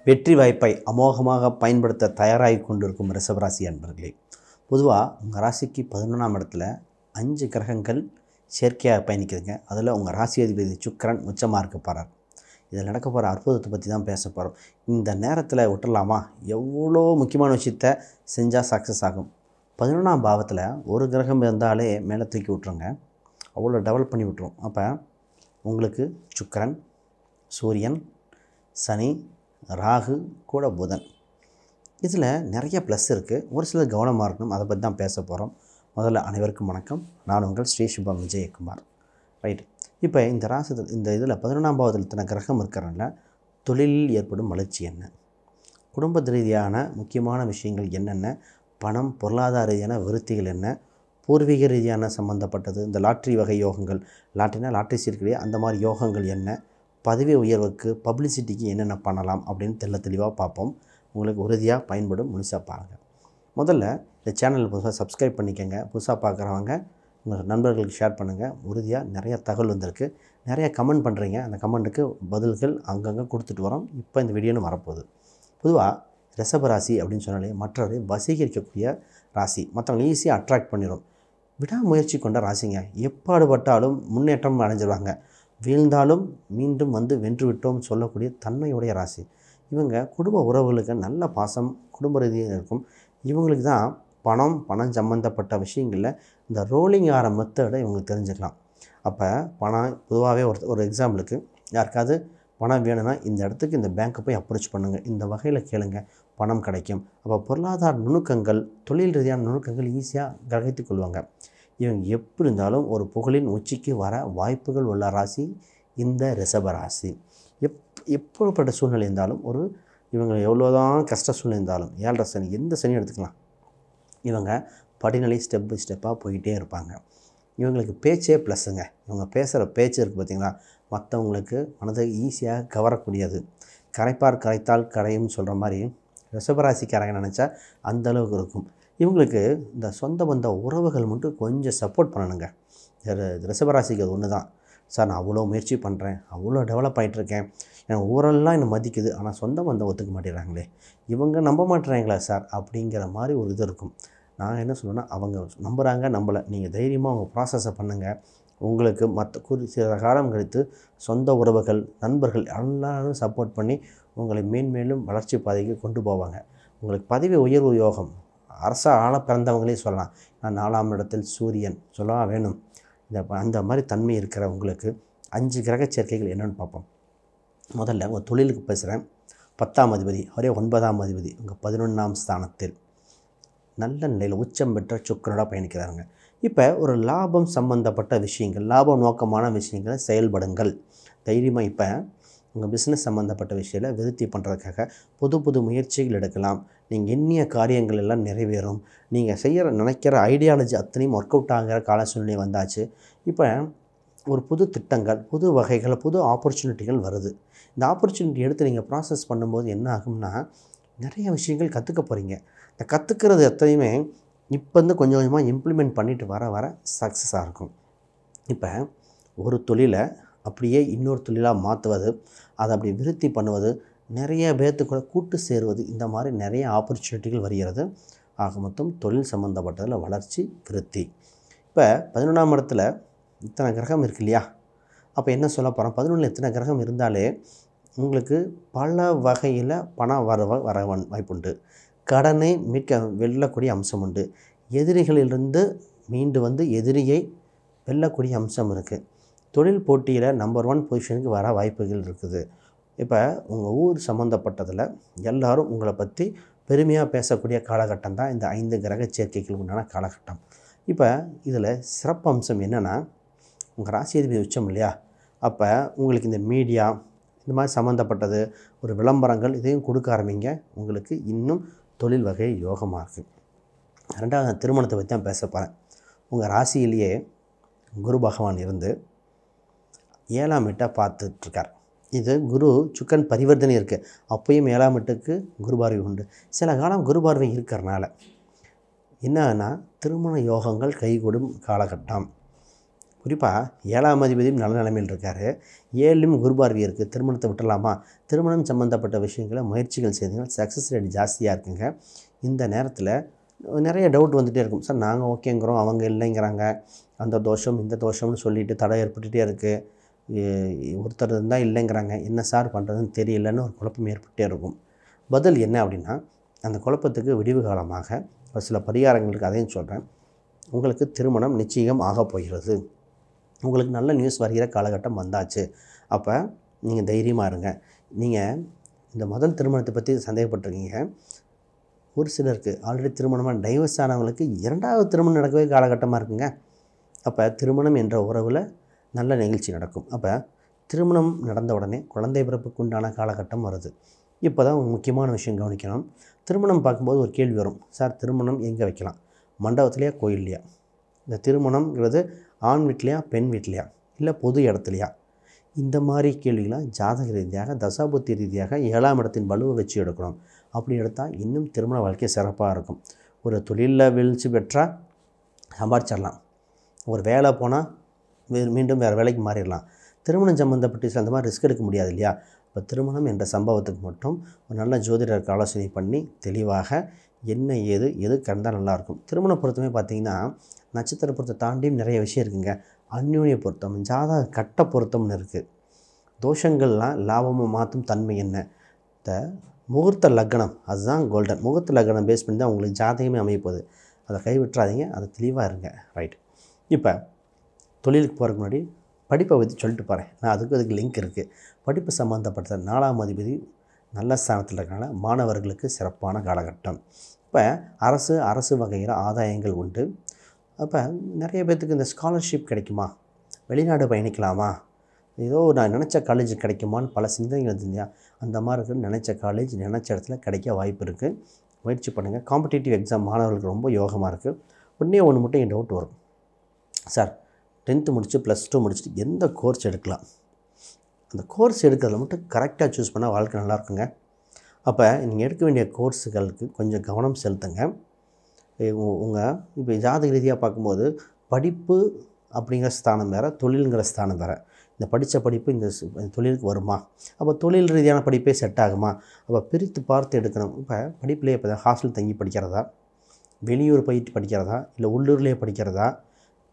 வெற்றி வாய்ப்பை அமோகமாக பயன்படுத்த தயாராகி கொண்டிருக்கும் ரிஷபராசி அன்பர்களே, பொதுவாக உங்கள் ராசிக்கு 11ஆம் இடத்துல 5 கிரகங்கள் செயற்கையாக பயணிக்குதுங்க. அதில் உங்கள் ராசி அதிபதி சுக்கிரன் உச்சமாக இருக்க போகிறார். இதில் நடக்க போகிற அற்புதத்தை பற்றி தான் பேச போகிறோம். இந்த நேரத்தில் விட்டுடலாமா? எவ்வளோ முக்கியமான விஷயத்த செஞ்சால் சக்ஸஸ் ஆகும். 11ஆம் பாவத்தில் ஒரு கிரகம் இருந்தாலே மேலே தூக்கி விட்ருங்க, அவ்வளோ டெவலப் பண்ணி விட்டுரும். அப்போ உங்களுக்கு சுக்கிரன், சூரியன், சனி, ராகு கூட புதன், இதில் நிறைய ப்ளஸ் இருக்குது. ஒரு சிலர் கவனமாக இருக்கணும். அதை பற்றி தான் பேச போகிறோம். முதல்ல அனைவருக்கும் வணக்கம். நான் உங்கள் ஸ்ரீ சுபம் விஜயகுமார். ரைட், இப்போ இந்த ராசியில் இந்த இதில் 11ஆம் பாவத்தில் இத்தனை கிரகம் இருக்கிறனால தொழிலில் ஏற்படும் வளர்ச்சி என்ன, குடும்ப ரீதியான முக்கியமான விஷயங்கள் என்னென்ன, பணம் பொருளாதார ரீதியான விருத்திகள் என்ன, பூர்வீக ரீதியான சம்மந்தப்பட்டது, இந்த லாட்ரி வகை யோகங்கள், லாட்ரி சீர்களையே அந்த மாதிரி யோகங்கள் என்ன, பதவி உயர்வுக்கு பப்ளிசிட்டிக்கு என்னென்ன பண்ணலாம் அப்படின்னு தெளிவாக பார்ப்போம். உங்களுக்கு உறுதியாக பயன்படும். முழுசாக பாருங்கள். முதல்ல இந்த சேனல் புதுசாக சப்ஸ்கிரைப் பண்ணிக்கோங்க. புதுசாக பார்க்குறவங்க உங்கள் நண்பர்களுக்கு ஷேர் பண்ணுங்கள். உறுதியாக நிறைய தகவல் வந்திருக்கு. நிறைய கமெண்ட் பண்ணுறீங்க. அந்த கமெண்ட்டுக்கு பதில்கள் அங்கங்கே கொடுத்துட்டு வரோம். இப்போ இந்த வீடியோன்னு வரப்போகுது. பொதுவாக ரிஷபராசி அப்படின்னு சொன்னாலே மற்றவரை வசீகரிக்கக்கூடிய ராசி, மற்றவங்க ஈஸியாக அட்ராக்ட் பண்ணிடும். விடாமுயற்சி கொண்ட ராசிங்க. எப்பாடுபட்டாலும் முன்னேற்றம் அடைஞ்சிருவாங்க. வீழ்ந்தாலும் மீண்டும் வந்து வென்று விட்டோம் சொல்லக்கூடிய தன்மையுடைய ராசி. இவங்க குடும்ப உறவுகளுக்கு நல்ல பாசம் குடும்ப ரீதியாக இருக்கும். இவங்களுக்கு தான் பணம் சம்மந்தப்பட்ட விஷயங்களில் இந்த ரோலிங் ஆகிற மெத்தடை இவங்களுக்கு தெரிஞ்சுக்கலாம். அப்போ பணம் பொதுவாகவே ஒரு எக்ஸாம்பிளுக்கு யாருக்காவது பணம் வேணும்னா இந்த இடத்துக்கு இந்த பேங்க்கை போய் அப்ரோச் பண்ணுங்கள், இந்த வகையில் கேளுங்க, பணம் கிடைக்கும். அப்போ பொருளாதார நுணுக்கங்கள், தொழில் ரீதியான நுணுக்கங்கள் ஈஸியாக கிரகித்து கொள்வாங்க. இவங்க எப்படி இருந்தாலும் ஒரு புகழின் உச்சிக்கு வர வாய்ப்புகள் உள்ள ராசி இந்த ரிஷபராசி. எப்படிப்பட்ட சூழ்நிலை இருந்தாலும், இவங்க எவ்வளோதான் கஷ்ட சூழ்நிலை இருந்தாலும், 7.5 சனி, எந்த சனி எடுத்துக்கலாம், இவங்க படிநிலை ஸ்டெப் பை ஸ்டெப்பாக போயிட்டே இருப்பாங்க. இவங்களுக்கு பேச்சே ப்ளஸ்ஸுங்க. இவங்க பேசுகிற பேச்சு இருக்குது பார்த்திங்களா, மற்றவங்களுக்கு மனதை ஈஸியாக கவரக்கூடியது. கரைப்பார் கரைத்தால் கரையும் சொல்கிற மாதிரி ரிஷபராசிக்காரங்க நினச்சா அந்தளவுக்கு இருக்கும். இவங்களுக்கு இந்த சொந்த பந்த உறவுகள் மட்டும் கொஞ்சம் சப்போர்ட் பண்ணணுங்க. ரிஷபராசிக்கு அது ஒன்று தான். சார், நான் அவ்வளோ முயற்சி பண்ணுறேன், அவ்வளோ டெவலப் ஆகிட்டுருக்கேன், என் ஊரெல்லாம் என்னை மதிக்குது, ஆனால் சொந்த பந்தம் ஒத்துக்க மாட்டேறாங்களே, இவங்க நம்ப மாட்டேறாங்களா சார் அப்படிங்கிற மாதிரி ஒரு இது இருக்கும். நான் என்ன சொல்லுவேன்னா, அவங்க நம்புகிறாங்க நம்பலை, நீங்கள் தைரியமாக அவங்க ப்ராசஸை பண்ணுங்கள். உங்களுக்கு மற்ற சில காலம் கழித்து சொந்த உறவுகள், நண்பர்கள் எல்லாரும் சப்போர்ட் பண்ணி உங்களை மேன்மேலும் வளர்ச்சி பாதைக்கு கொண்டு போவாங்க. உங்களுக்கு பதவி உயர்வு யோகம் அரச ஆள பிறந்தவங்களே சொல்லலாம். நான் 4ஆம் இடத்தில் சூரியன் சொல்லலாம் வேணும். அந்த மாதிரி தன்மை இருக்கிற உங்களுக்கு 5 கிரக சேர்க்கைகள் என்னென்னு பார்ப்போம். முதல்ல உங்கள் தொழிலுக்கு பேசுகிறேன். 10ஆம் அதிபதி, அவரே 9ஆம் அதிபதி, உங்கள் 11ஆம் ஸ்தானத்தில் நல்ல நிலையில் உச்சம் பெற்ற சுக்கிரனோட பயணிக்கிறாங்க. இப்போ ஒரு லாபம் சம்பந்தப்பட்ட விஷயங்கள், லாப நோக்கமான விஷயங்களை செயல்படுங்கள் தைரியமாக. இப்போ உங்கள் பிஸ்னஸ் சம்மந்தப்பட்ட விஷயத்தில் விருத்தி பண்ணுறதுக்காக புது முயற்சிகள் எடுக்கலாம். நீங்கள் எண்ணிய காரியங்கள் எல்லாம் நிறைவேறும். நீங்கள் நினைக்கிற ஐடியாலஜி அத்தனையும் ஒர்க் அவுட் ஆகிற கால சூழ்நிலை வந்தாச்சு. இப்போ ஒரு புது திட்டங்கள், புது வகைகள், புது ஆப்பர்ச்சுனிட்டிகள் வருது. இந்த ஆப்பர்ச்சுனிட்டி எடுத்து நீங்கள் ப்ராசஸ் பண்ணும்போது என்ன ஆகும்னா, நிறைய விஷயங்கள் கற்றுக்க போகிறீங்க. இந்த கற்றுக்கிறது எத்தனையுமே இப்போ வந்து கொஞ்சம் கொஞ்சமாக இம்ப்ளிமெண்ட் பண்ணிட்டு வர சக்ஸஸாக இருக்கும். இப்போ ஒரு தொழிலை அப்படியே இன்னொரு தொழிலாக மாற்றுவது, அதை அப்படி விருத்தி பண்ணுவது, நிறைய பேர்த்து கூட கூட்டு சேருவது, இந்த மாதிரி நிறைய ஆப்பர்ச்சுனிட்டிகள் வருகிறது. ஆக மொத்தம் தொழில் சம்மந்தப்பட்டதில் வளர்ச்சி விருத்தி. இப்போ 11ஆம் இடத்துல இத்தனை கிரகம் இருக்கு இல்லையா, அப்போ என்ன சொல்ல போகிறோம், 11 இத்தனை கிரகம் இருந்தாலே உங்களுக்கு பல வகையில் பணம் வர வாய்ப்புண்டு. கடனை வெல்லக்கூடிய அம்சம் உண்டு. எதிரிகளிலிருந்து மீண்டு வந்து எதிரியை வெல்லக்கூடிய அம்சம் இருக்குது. தொழில் போட்டியில் நம்பர் 1 பொசிஷனுக்கு வர வாய்ப்புகள் இருக்குது. இப்போ உங்கள் ஊர் சம்மந்தப்பட்டதில் எல்லோரும் உங்களை பற்றி பெருமையாக பேசக்கூடிய காலகட்டம் தான் இந்த 5 கிரக சேர்க்கைகளுக்கு உண்டான காலகட்டம். இப்போ இதில் சிறப்பு அம்சம் என்னென்னா, உங்கள் ராசி அதிபதி உச்சம் இல்லையா, அப்போ உங்களுக்கு இந்த மீடியா இந்த மாதிரி சம்மந்தப்பட்டது ஒரு விளம்பரங்கள் இதையும் கொடுக்க ஆரம்பிங்க. உங்களுக்கு இன்னும் தொழில் வகை யோகமாக இருக்குது. 2வது திருமணத்தை பற்றி தான் பேச போகிறேன். உங்கள் ராசியிலேயே குரு பகவான் இருந்து 7ஆம் வீட்டை பார்த்துட்ருக்கார். இது குரு சுக்கரன் பரிவர்த்தனை இருக்குது. அப்போயும் 7ஆம் வீட்டுக்கு குரு பார்வை உண்டு. சில காலம் குரு பார்வை இருக்கிறனால என்னன்னா திருமண யோகங்கள் கைகூடும் காலகட்டம். குறிப்பாக 7ஆம் அதிபதியும் நல்ல நிலைமையில் இருக்கார். 7லையும் குரு பார்வை இருக்குது. திருமணத்தை விட்டுடலாமா? திருமணம் சம்மந்தப்பட்ட விஷயங்களை முயற்சிகள் செய்தீங்கன்னா சக்ஸஸ் ரேட் ஜாஸ்தியாக இருக்குங்க. இந்த நேரத்தில் நிறைய டவுட் வந்துகிட்டே இருக்கும். சார் நாங்கள் ஓகேங்கிறோம், அவங்க இல்லைங்கிறாங்க, அந்த தோஷம் இந்த தோஷம்னு சொல்லிட்டு தடை ஏற்பட்டுகிட்டே இருக்குது, ஒருத்தர் இருந்தால் இல்லைங்கிறாங்க, என்ன சார் பண்ணுறதுன்னு தெரியலன்னு ஒரு குழப்பம் ஏற்பட்டே இருக்கும். பதில் என்ன அப்படின்னா, அந்த குழப்பத்துக்கு விடிவு காலமாக ஒரு சில பரிகாரங்களுக்கு அதையும் சொல்கிறேன். உங்களுக்கு திருமணம் நிச்சயம் ஆகப் போகிறது. உங்களுக்கு நல்ல நியூஸ் வருகிற காலகட்டம் வந்தாச்சு. அப்போ நீங்கள் தைரியமாக இருங்க. நீங்கள் இந்த முதல் திருமணத்தை பற்றி சந்தேகப்பட்டிருக்கீங்க. ஒரு சிலருக்கு ஆல்ரெடி திருமணமாக டைவர்ஸ் ஆனவங்களுக்கு 2வது திருமணம் நடக்கவே காலகட்டமாக இருக்குங்க. அப்போ திருமணம் என்ற உறவில் நல்ல நிகழ்ச்சி நடக்கும். அப்போ திருமணம் நடந்த உடனே குழந்தை பிறப்புக்கு உண்டான காலகட்டம் வருது. இப்போ தான் முக்கியமான விஷயம் கவனிக்கணும். திருமணம் பார்க்கும்போது ஒரு கேள்வி வரும். சார் திருமணம் எங்கே வைக்கலாம்? மண்டபத்துலையா கோயில்லையா? இந்த திருமணம்ங்கிறது ஆண் வீட்லையா பெண் வீட்லையா இல்லை பொது இடத்துலையா? இந்த மாதிரி கேள்விகளாம் ஜாதக ரீதியாக தசாபுத்தி ரீதியாக 7ஆம் இடத்தின் வலுவை வச்சு எடுக்கணும். அப்படி எடுத்தால் இன்னும் திருமண வாழ்க்கை சிறப்பாக இருக்கும். ஒரு தொழிலில் வீழ்ச்சி பெற்றால் சம்பாதிச்சிடலாம். ஒரு வேலை போனால் மீண்டும் வேறு வேலைக்கு மாறிடலாம். திருமணம் சம்மந்தப்பட்டு அந்த மாதிரி ரிஸ்க் எடுக்க முடியாது இல்லையா? இப்போ திருமணம் என்ற சம்பவத்துக்கு மட்டும் ஒரு நல்ல ஜோதிடருக்கு ஆலோசனை பண்ணி தெளிவாக என்ன எது கண்டால் நல்லாயிருக்கும். திருமண பொருத்தமே பார்த்திங்கன்னா நட்சத்திர பொருத்தத்தை தாண்டியும் நிறைய விஷயம் இருக்குங்க. அந்யோன்ய பொருத்தம், ஜாதக கட்ட பொருத்தம்னு இருக்குது. தோஷங்கள்லாம் லாபமாக மாற்றும் தன்மை என்ன? இந்த முகூர்த்த லக்னம் அதுதான் கோல்டன். முகூர்த்த லக்னம் பேஸ் பண்ணி தான் உங்களுக்கு ஜாதகமே அமையப்போகுது. அதை கைவிட்டுறாதீங்க, அதை தெளிவாக இருங்க. ரைட். இப்போ தொழிலுக்கு போகிறதுக்கு முன்னாடி படிப்பை பற்றி சொல்லிட்டு போகிறேன். நான் அதுக்கு லிங்க் இருக்குது. படிப்பு சம்மந்தப்பட்ட 4ஆம் அதிபதி நல்ல ஸ்தானத்தில் இருக்கிறனால மாணவர்களுக்கு சிறப்பான காலகட்டம். இப்போ அரசு வகையில் ஆதாயங்கள் உண்டு. அப்போ நிறைய பேர்த்துக்கு இந்த ஸ்காலர்ஷிப் கிடைக்குமா, வெளிநாடு பயணிக்கலாமா, ஏதோ நான் நினச்ச காலேஜ் கிடைக்குமான்னு பல சிந்தனைகள் இருந்துருந்தியா, அந்த மாதிரி இருக்கிற நினச்ச காலேஜ் நினச்ச இடத்துல கிடைக்க வாய்ப்பு இருக்குது. முயற்சி பண்ணுங்கள். காம்படிட்டிவ் எக்ஸாம் மாணவர்களுக்கு ரொம்ப யோகமாக இருக்குது. ஒன்றே ஒன்று மட்டும் என் டவுட் வரும். சார் 10th முடிச்சு +2 முடிச்சுட்டு எந்த கோர்ஸ் எடுக்கலாம்? அந்த கோர்ஸ் எடுக்கிறதுல மட்டும் கரெக்டாக சூஸ் பண்ணால் வாழ்க்கை நல்லாயிருக்குங்க. அப்போ நீங்கள் எடுக்க வேண்டிய கோர்ஸுகளுக்கு கொஞ்சம் கவனம் செலுத்துங்க. உங்கள் இப்போ ஜாதக ரீதியாக பார்க்கும்போது படிப்பு அப்படிங்கிற ஸ்தானம் வேறு, தொழிலுங்கிற ஸ்தானம் வேறு. இந்த படித்த படிப்பு இந்த தொழிலுக்கு வருமா? அப்போ தொழில் ரீதியான படிப்பே செட் ஆகுமா? அப்போ பிரித்து பார்த்து எடுக்கணும். இப்போ படிப்புலேயே இப்போ ஹாஸ்டல் தங்கி படிக்கிறதா, வெளியூர் போயிட்டு படிக்கிறதா, இல்லை உள்ளூர்லேயே படிக்கிறதா,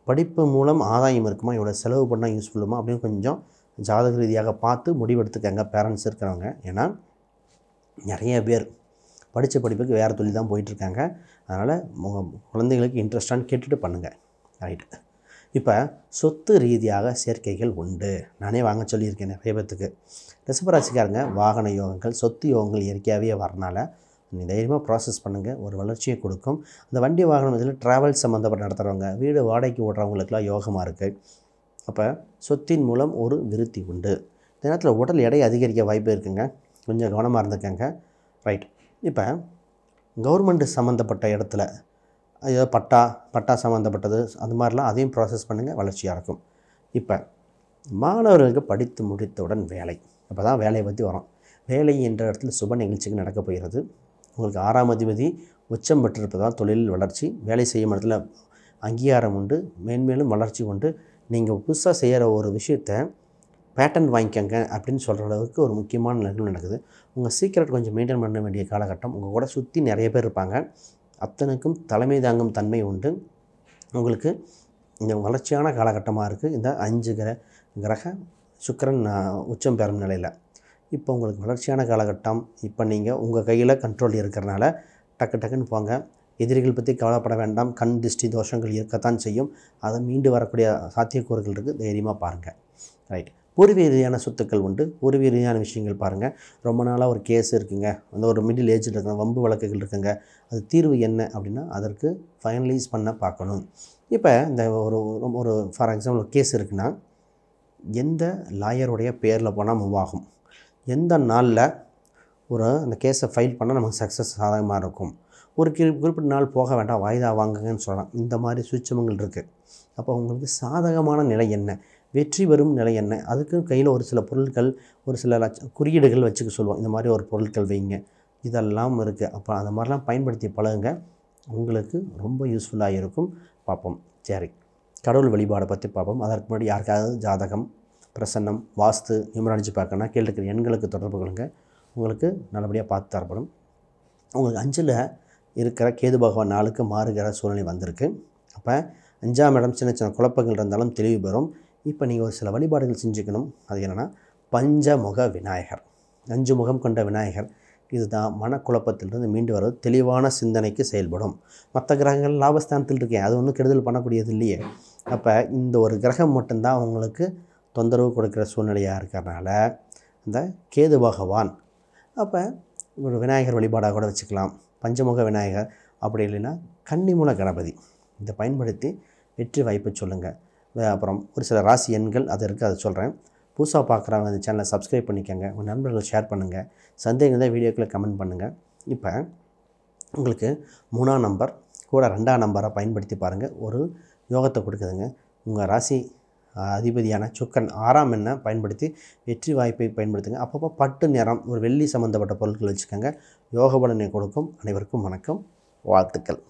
படிப்பு மூலம் ஆதாயம் இருக்குமா, இவ்வளோ செலவு பண்ணால் யூஸ்ஃபுல்லுமா அப்படின்னு கொஞ்சம் ஜாதக ரீதியாக பார்த்து முடிவெடுத்துக்கங்க பேரண்ட்ஸ் இருக்கிறவங்க. ஏன்னா நிறைய பேர் படித்த படிப்புக்கு வேறு தொழில் தான் போயிட்டுருக்காங்க. அதனால் உங்கள் குழந்தைங்களுக்கு இன்ட்ரெஸ்டானு கேட்டுட்டு பண்ணுங்கள். ரைட்டு. இப்போ சொத்து ரீதியாக சேர்க்கைகள் உண்டு. நானே வாங்க சொல்லியிருக்கேன் நிறைய பேர்த்துக்கு. ரிஷபராசிக்காரங்க வாகன யோகங்கள், சொத்து யோகங்கள் இயற்கையாகவே வரனால நீங்கள் தைரியமாக ப்ராசஸ் பண்ணுங்கள், ஒரு வளர்ச்சியை கொடுக்கும். அந்த வண்டி வாகனம் இதில் ட்ராவல் சம்மந்தப்பட்ட நடத்துகிறவங்க, வீடு வாடகைக்கு ஓடுறவங்களுக்குலாம் யோகமாக இருக்குது. அப்போ சொத்தின் மூலம் ஒரு விருத்தி உண்டு. இந்த நேரத்தில் உடல் எடை அதிகரிக்க வாய்ப்பு இருக்குங்க. கொஞ்சம் கவனமாக இருந்துக்கங்க. ரைட். இப்போ கவர்மெண்ட் சம்மந்தப்பட்ட இடத்துல ஏதோ பட்டா சம்மந்தப்பட்டது அந்த மாதிரிலாம் அதையும் ப்ராசஸ் பண்ணுங்கள், வளர்ச்சியாக இருக்கும். இப்போ மாணவர்களுக்கு படித்து முடித்தவுடன் வேலை. அப்போ தான் வேலையை பற்றி வரும். வேலை என்ற இடத்துல சுப நிகழ்ச்சிகள் நடக்கப் போகிறது. உங்களுக்கு 6ஆம் அதிபதி உச்சம் பெற்றிருப்பதால் தொழில் வளர்ச்சி, வேலை செய்யும் இடத்துல அங்கீகாரம் உண்டு, மேன்மேலும் வளர்ச்சி உண்டு. நீங்கள் புதுசாக செய்கிற ஒரு விஷயத்தை பேட்டன் வாங்கிக்கங்க அப்படின்னு சொல்கிற அளவுக்கு ஒரு முக்கியமான நிகழ்வு நடக்குது. உங்கள் சீக்கிரட் கொஞ்சம் மெயின்டைன் பண்ண வேண்டிய காலகட்டம். உங்கள் கூட சுற்றி நிறைய பேர் இருப்பாங்க. அத்தனுக்கும் தலைமை தாங்கும் தன்மை உண்டு. உங்களுக்கு இந்த வளர்ச்சியான காலகட்டமாக இருக்குது. இந்த 5 கிரக சுக்கிரன் உச்சம் பெறும் நிலையில் இப்போ உங்களுக்கு வளர்ச்சியான காலகட்டம். இப்போ நீங்கள் உங்கள் கையில் கண்ட்ரோல் இருக்கிறனால டக்குன்னு போங்க. எதிரிகள் பற்றி கவலைப்பட வேண்டாம். கண் திருஷ்டி தோஷங்கள் இருக்கத்தான் செய்யும். அதை மீண்டு வரக்கூடிய சாத்தியக்கூறுகள் இருக்குது. தைரியமாக பாருங்கள். ரைட். பூர்வீக ரீதியான சொத்துக்கள் உண்டு. பூர்வீக ரீதியான விஷயங்கள் பாருங்கள். ரொம்ப நாளாக ஒரு கேஸ் இருக்குங்க, அந்த ஒரு மிடில் ஏஜில் இருக்கிற வம்பு வழக்குகள் இருக்குங்க. அது தீர்வு என்ன அப்படின்னா அதற்கு ஃபைனலைஸ் பண்ண பார்க்கணும். இப்போ இந்த ஒரு ஃபார் எக்ஸாம்பிள் ஒரு கேஸ் இருக்குன்னா எந்த லாயருடைய பேரில் போனால் மூவ் ஆகும், எந்த நாளில் அந்த கேஸை ஃபைல் பண்ணால் நமக்கு சக்ஸஸ் சாதகமாக இருக்கும், ஒரு குறிப்பிட்ட நாள் போக வேண்டாம் வாய்தா வாங்குங்கன்னு சொல்லலாம். இந்த மாதிரி சூட்சமங்கள் இருக்குது. அப்போ உங்களுக்கு சாதகமான நிலை என்ன, வெற்றி பெறும் நிலை என்ன, அதுக்கு கையில் ஒரு சில பொருட்கள், ஒரு சில குறியீடுகள் வச்சுக்க சொல்லுவோம். இந்த மாதிரி ஒரு பொருட்கள் வைங்க, இதெல்லாம் இருக்குது. அப்போ அந்த மாதிரிலாம் பயன்படுத்தி பழகுங்க. உங்களுக்கு ரொம்ப யூஸ்ஃபுல்லாக இருக்கும். பார்ப்போம். சரி, கடவுள் வழிபாடை பற்றி பார்ப்போம். அதற்கு முன்னாடி யாருக்காவது ஜாதகம், பிரசன்னம், வாஸ்து, நியூமராலஜி பார்க்கணும்னா கீழே இருக்கிற எண்களுக்கு தொடர்பு கொள்ளுங்கள். உங்களுக்கு நல்லபடியாக பார்த்து தரப்படும். உங்களுக்கு 5ல் இருக்கிற கேது பகவான் 4க்கு மாறுகிற சூழ்நிலை வந்திருக்கு. அப்போ 5ஆம் இடம் சின்ன சின்ன குழப்பங்கள் இருந்தாலும் தெளிவு பெறும். இப்போ நீங்கள் ஒரு சில வழிபாடுகள் செஞ்சுக்கணும். அது என்னென்னா பஞ்சமுக விநாயகர், 5 முகம் கொண்ட விநாயகர். இதுதான் மனக்குழப்பத்திலிருந்து மீண்டு வர்றது, தெளிவான சிந்தனைக்கு செயல்படும். மற்ற கிரகங்கள் லாபஸ்தானத்தில் இருக்கேன், அது ஒன்றும் கெடுதல் பண்ணக்கூடியது இல்லையே. அப்போ இந்த ஒரு கிரகம் மட்டும்தான் அவங்களுக்கு தொந்தரவு கொடுக்குற சூழ்நிலையாக இருக்கிறனால இந்த கேது பகவான் அப்போ ஒரு விநாயகர் வழிபாடாக கூட வச்சுக்கலாம். பஞ்சமுக விநாயகர், அப்படி இல்லைன்னா கன்னிமூல கணபதி, இதை பயன்படுத்தி வெற்றி வாய்ப்பு சொல்லுங்கள். அப்புறம் ஒரு சில ராசி எண்கள் அது இருக்குது, அதை சொல்கிறேன். புதுசாக பார்க்குறவங்க இந்த சேனலை சப்ஸ்கிரைப் பண்ணிக்கோங்க. உங்கள் நண்பர்கள் ஷேர் பண்ணுங்கள். சந்தேகம் தான் வீடியோக்களை கமெண்ட் பண்ணுங்கள். இப்போ உங்களுக்கு 3ஆம் நம்பர் கூட 2ஆம் நம்பரை பயன்படுத்தி பாருங்கள், ஒரு யோகத்தை கொடுக்குதுங்க. உங்கள் ராசி அதிபதியான சுக்கரன் 6ஆம் எண்ணை பயன்படுத்தி வெற்றி வாய்ப்பை பயன்படுத்துங்க. அப்பப்போ பட்டு நிறம், ஒரு வெள்ளி சம்மந்தப்பட்ட பொருட்கள் வச்சுக்கோங்க. யோக பலனை கொடுக்கும். அனைவருக்கும் வணக்கம், வாழ்த்துக்கள்.